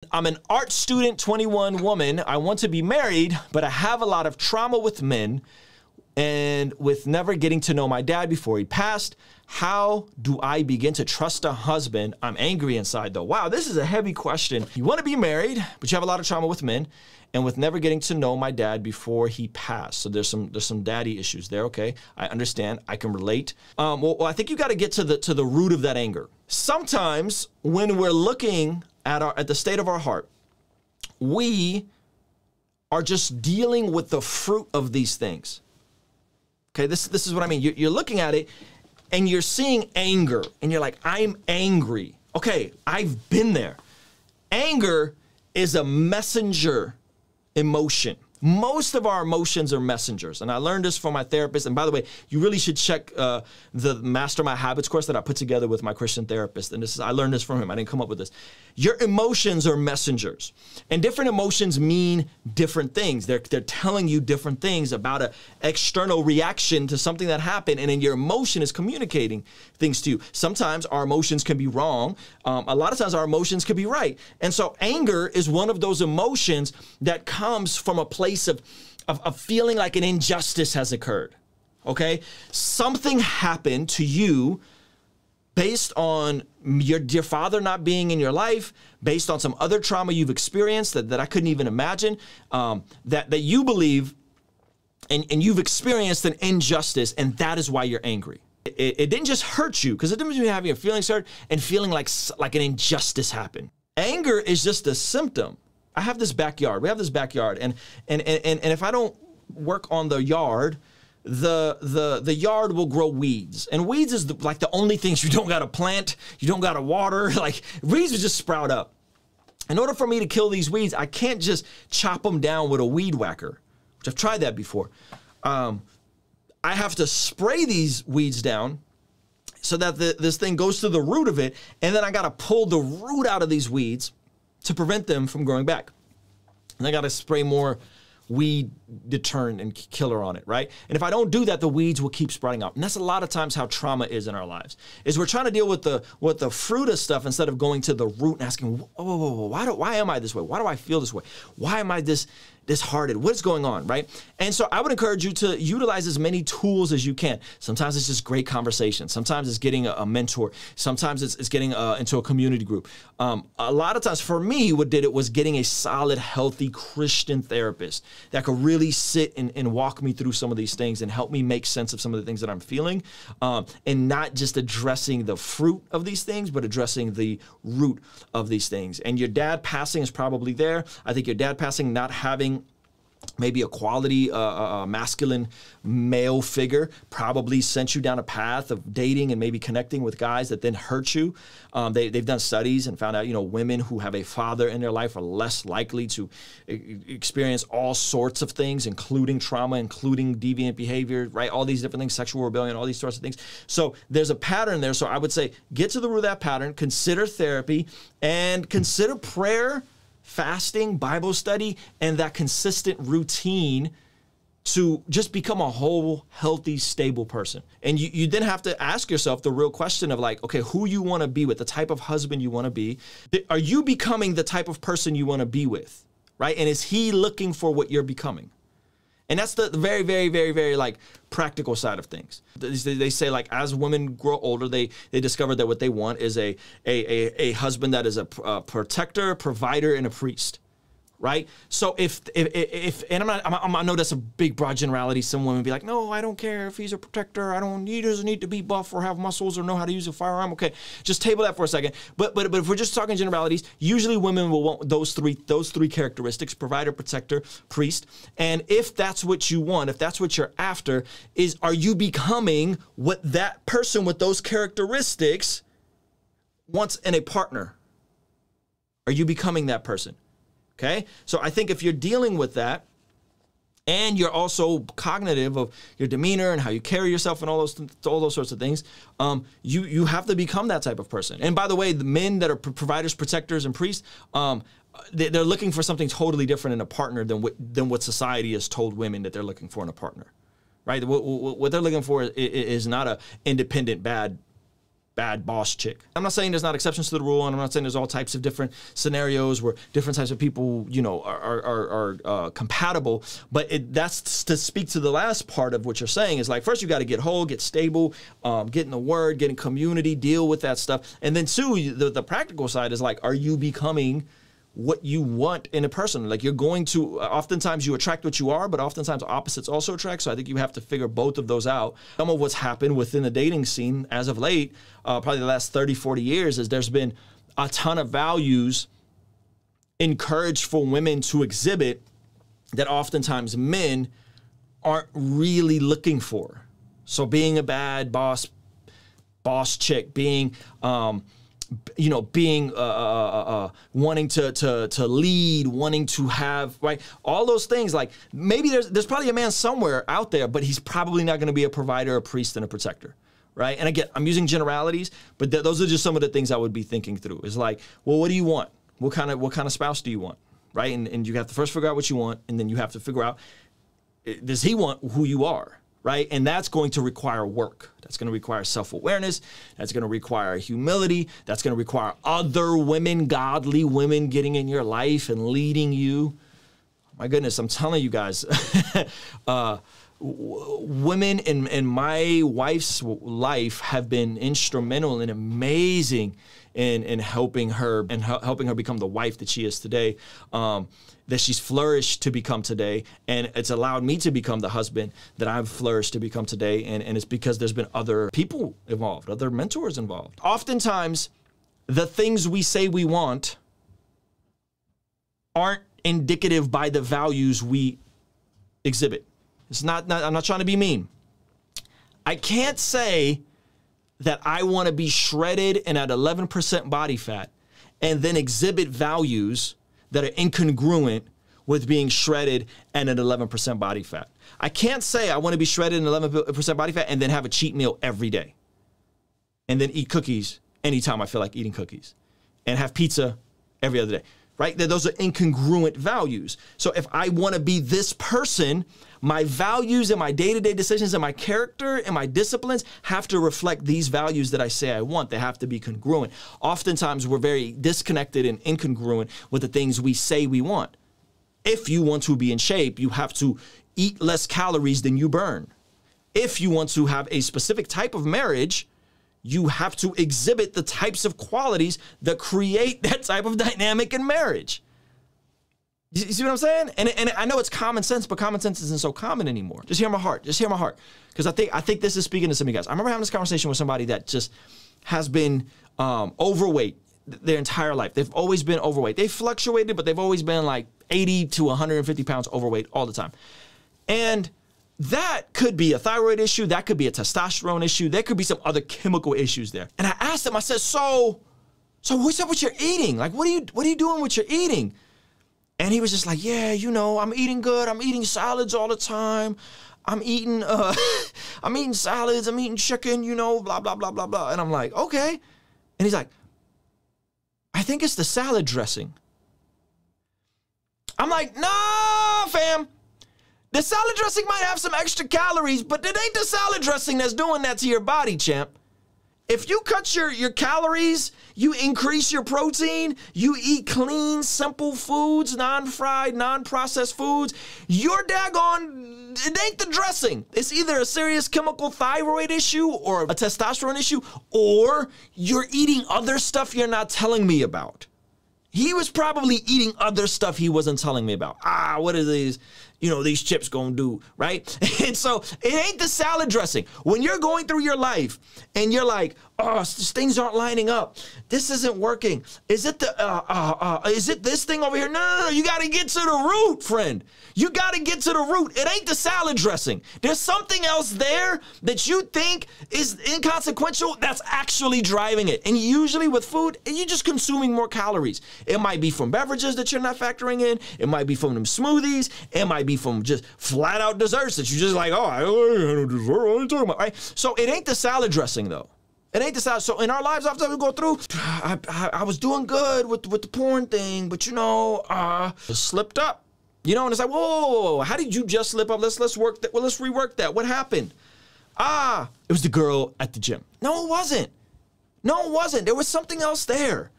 I'm an art student, 21 woman. I want to be married, but I have a lot of trauma with men and with never getting to know my dad before he passed. How do I begin to trust a husband? I'm angry inside though. Wow, this is a heavy question. You want to be married, but you have a lot of trauma with men and with never getting to know my dad before he passed. So there's some daddy issues there. Okay, I understand. I can relate. Well, I think you got to get to the root of that anger. Sometimes when we're looking at the state of our heart, we are just dealing with the fruit of these things. Okay, this is what I mean. You're looking at it and you're seeing anger and you're like, I'm angry. Okay, I've been there. Anger is a messenger emotion. Most of our emotions are messengers. And I learned this from my therapist. And by the way, you really should check the Master My Habits course that I put together with my Christian therapist. And I learned this from him. I didn't come up with this. Your emotions are messengers. And different emotions mean different things. They're telling you different things about an external reaction to something that happened. And then your emotion is communicating things to you. Sometimes our emotions can be wrong. A lot of times our emotions can be right. And so anger is one of those emotions that comes from a place of feeling like an injustice has occurred, okay? Something happened to you based on your father not being in your life, based on some other trauma you've experienced that I couldn't even imagine, that you believe and you've experienced an injustice, and that is why you're angry. It didn't just hurt you, because it didn't mean having your feelings hurt and feeling like an injustice happened. Anger is just a symptom. I have this backyard. We have this backyard, and if I don't work on the yard, the yard will grow weeds. And weeds is like the only things you don't got to plant, you don't got to water. Like weeds will just sprout up. In order for me to kill these weeds, I can't just chop them down with a weed whacker, which I've tried that before. I have to spray these weeds down so that this thing goes to the root of it, and then I got to pull the root out of these weeds to prevent them from growing back. And I got to spray more weed deterrent and killer on it, right? And if I don't do that, the weeds will keep sprouting up. And that's a lot of times how trauma is in our lives, is we're trying to deal with the fruit of stuff instead of going to the root and asking, whoa, why am I this way? Why do I feel this way? Why am I disheartened? What's going on, right? And so I would encourage you to utilize as many tools as you can. Sometimes it's just great conversation. Sometimes it's getting a mentor. Sometimes it's getting into a community group. A lot of times for me, what did it was getting a solid, healthy Christian therapist that could really sit and walk me through some of these things and help me make sense of some of the things that I'm feeling, and not just addressing the fruit of these things, but addressing the root of these things. And your dad passing is probably there. I think your dad passing, not having maybe a quality masculine male figure, probably sent you down a path of dating and maybe connecting with guys that then hurt you. They've done studies and found out, women who have a father in their life are less likely to experience all sorts of things, including trauma, including deviant behavior, right? All these different things, sexual rebellion, all these sorts of things. So there's a pattern there. So I would say get to the root of that pattern, consider therapy, and consider prayer, fasting, Bible study, and that consistent routine to just become a whole, healthy, stable person. And you then have to ask yourself the real question of like, okay, who you want to be with, the type of husband you want to be. Are you becoming the type of person you want to be with, right? And is he looking for what you're becoming? And that's the very, very, very, very like practical side of things. They say like as women grow older, they discover that what they want is a husband that is a protector, provider, and a priest, right? So if and I know that's a big broad generality. Some women be like, no, I don't care if he's a protector. He doesn't need to be buff or have muscles or know how to use a firearm. Okay, just table that for a second. But if we're just talking generalities, usually women will want those three characteristics: provider, protector, priest. And if that's what you want, if that's what you're after, are you becoming what that person with those characteristics wants in a partner? Are you becoming that person? Okay, so I think if you're dealing with that and you're also cognitive of your demeanor and how you carry yourself and all those sorts of things, you have to become that type of person. And by the way, the men that are providers, protectors, and priests, they're looking for something totally different in a partner than what society has told women that they're looking for in a partner, right? What they're looking for is not an independent bad bad boss chick. I'm not saying there's not exceptions to the rule, and I'm not saying there's all types of different scenarios where different types of people, you know, are compatible. But that's to speak to the last part of what you're saying is like, first you got to get whole, get stable, get in the word, get in community, deal with that stuff. And then two, the practical side is like, are you becoming what you want in a person? Like you're going to, oftentimes you attract what you are, but oftentimes opposites also attract. So I think you have to figure both of those out. Some of what's happened within the dating scene as of late, probably the last 30, 40 years, is there's been a ton of values encouraged for women to exhibit that oftentimes men aren't really looking for. So being a bad boss chick, being, you know, being wanting to lead, wanting to have, right, all those things. Like maybe there's probably a man somewhere out there, but he's probably not going to be a provider, a priest, and a protector, right? And again, I'm using generalities, but those are just some of the things I would be thinking through. Is like, well, what do you want? What kind of spouse do you want, right? And you have to first figure out what you want, and then you have to figure out, does he want who you are? Right? And that's going to require work. That's going to require self-awareness. That's going to require humility. That's going to require other women, godly women getting in your life and leading you. My goodness, I'm telling you guys, women in my wife's life have been instrumental and amazing in helping her become the wife that she is today. That she's flourished to become today, and it's allowed me to become the husband that I've flourished to become today, and it's because there's been other people involved, other mentors involved. Oftentimes, the things we say we want aren't indicative by the values we exhibit. It's not I'm not trying to be mean. I can't say that I want to be shredded and at 11% body fat and then exhibit values that are incongruent with being shredded and at 11% body fat. I can't say I want to be shredded and 11% body fat and then have a cheat meal every day and then eat cookies anytime I feel like eating cookies and have pizza every other day, right? Those are incongruent values. So if I want to be this person, my values and my day-to-day decisions and my character and my disciplines have to reflect these values that I say I want. They have to be congruent. Oftentimes, we're very disconnected and incongruent with the things we say we want. If you want to be in shape, you have to eat less calories than you burn. If you want to have a specific type of marriage, you have to exhibit the types of qualities that create that type of dynamic in marriage. You see what I'm saying? And I know it's common sense, but common sense isn't so common anymore. Just hear my heart. Just hear my heart. Because I think this is speaking to some of you guys. I remember having this conversation with somebody that just has been overweight their entire life. They've always been overweight. They've fluctuated, but they've always been like 80 to 150 pounds overweight all the time. And that could be a thyroid issue. That could be a testosterone issue. There could be some other chemical issues there. And I asked him, I said, so what's up with your eating? Like, what are you doing with your eating? And he was just like, yeah, you know, I'm eating good. I'm eating salads all the time. I'm eating salads. I'm eating chicken, you know, blah, blah, blah, blah, blah. And I'm like, okay. And he's like, I think it's the salad dressing. I'm like, nah, fam. The salad dressing might have some extra calories, but it ain't the salad dressing that's doing that to your body, champ. If you cut your calories, you increase your protein, you eat clean, simple foods, non-fried, non-processed foods, you're daggone, it ain't the dressing. It's either a serious chemical thyroid issue or a testosterone issue, or you're eating other stuff you're not telling me about. He was probably eating other stuff he wasn't telling me about. What are these, these chips gonna do, right? And so it ain't the salad dressing. When you're going through your life and you're like, things aren't lining up. This isn't working. Is it is it this thing over here? No. You gotta get to the root, friend. You gotta get to the root. It ain't the salad dressing. There's something else there that you think is inconsequential that's actually driving it. And usually with food, you're just consuming more calories. It might be from beverages that you're not factoring in. It might be from them smoothies. It might be from just flat out desserts that you just like, I don't dessert. What are you talking about, right? So it ain't the salad dressing though. It ain't the salad. So in our lives after we go through, I was doing good with the porn thing, but slipped up. And it's like, whoa, how did you just slip up? Let's work that. Well, let's rework that. What happened? It was the girl at the gym. No, it wasn't. No, it wasn't. There was something else there.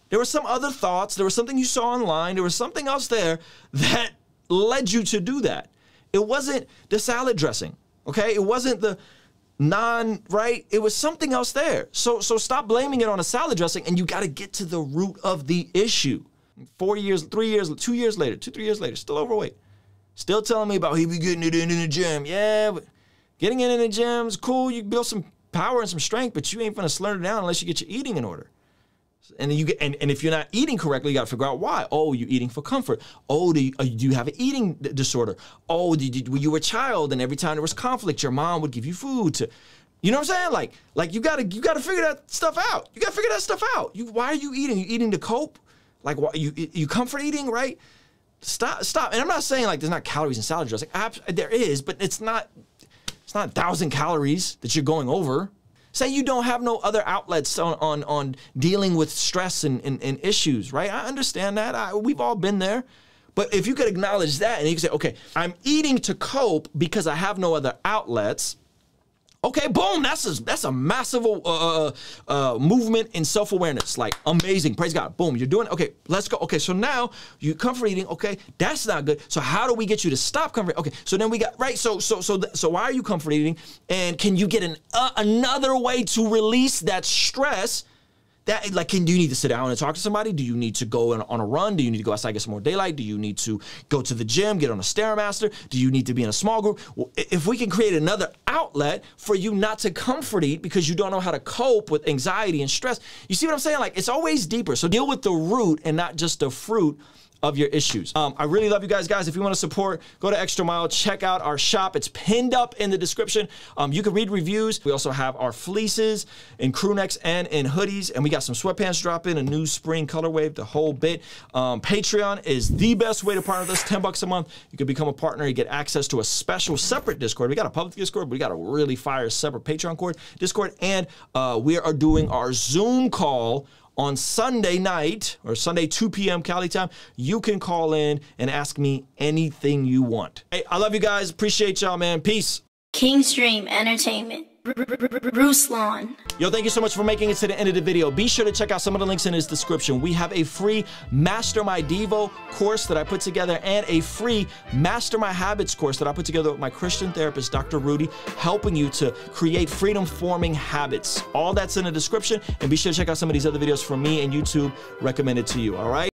There were some other thoughts. There was something you saw online. There was something else there that led you to do that. It wasn't the salad dressing, okay? It wasn't the right? It was something else there. So stop blaming it on a salad dressing, and you got to get to the root of the issue. 4 years, 3 years, 2 years later, 2-3 years later, still overweight. Still telling me about he be getting it in the gym. Yeah, but getting it in the gym is cool. You build some power and some strength, but you ain't gonna slur it down unless you get your eating in order. And then and if you're not eating correctly, you got to figure out why. Oh, you're eating for comfort. Oh, do you have an eating disorder? Oh, when you were a child and every time there was conflict, your mom would give you food to, you know what I'm saying? Like you gotta figure that stuff out. You gotta figure that stuff out. Why are you eating? You eating to cope? Like why, you comfort eating, right? Stop. And I'm not saying like there's not calories in salad dressing. There is, but it's not 1,000 calories that you're going over. Say you don't have no other outlets on dealing with stress and issues, right? I understand that. We've all been there. But if you could acknowledge that and you can say, okay, I'm eating to cope because I have no other outlets. Okay, boom, that's a massive movement in self-awareness. Like, amazing, praise God. Boom, you're doing, okay, let's go. Okay, so now you comfort eating, okay, that's not good. So how do we get you to stop comfort? Okay, so then we got, right, so why are you comfort eating? And can you get another way to release that stress? That, like, do you need to sit down and talk to somebody? Do you need to go on a run? Do you need to go outside, get some more daylight? Do you need to go to the gym, get on a Stairmaster? Do you need to be in a small group? Well, if we can create another outlet for you not to comfort eat because you don't know how to cope with anxiety and stress, you see what I'm saying? Like, it's always deeper. So deal with the root and not just the fruit of your issues. I really love you guys. If you want to support, go to Extra Mile, check out our shop. It's pinned up in the description. You can read reviews. We also have our fleeces in crew necks and in hoodies, and we got some sweatpants dropping, a new spring color wave, the whole bit. Patreon is the best way to partner with us, $10 a month. You can become a partner. You get access to a special separate Discord. We got a public Discord, but we got a really fire separate Patreon Discord, and we are doing our Zoom call on Sunday night, or Sunday 2 p.m. Cali time. You can call in and ask me anything you want. Hey, I love you guys. Appreciate y'all, man. Peace. Kingstream Entertainment. Ruslan. Yo, thank you so much for making it to the end of the video. Be sure to check out some of the links in his description. We have a free Master My Devo course that I put together and a free Master My Habits course that I put together with my Christian therapist, Dr. Rudy, helping you to create freedom-forming habits. All that's in the description, and be sure to check out some of these other videos from me and YouTube recommended to you, all right?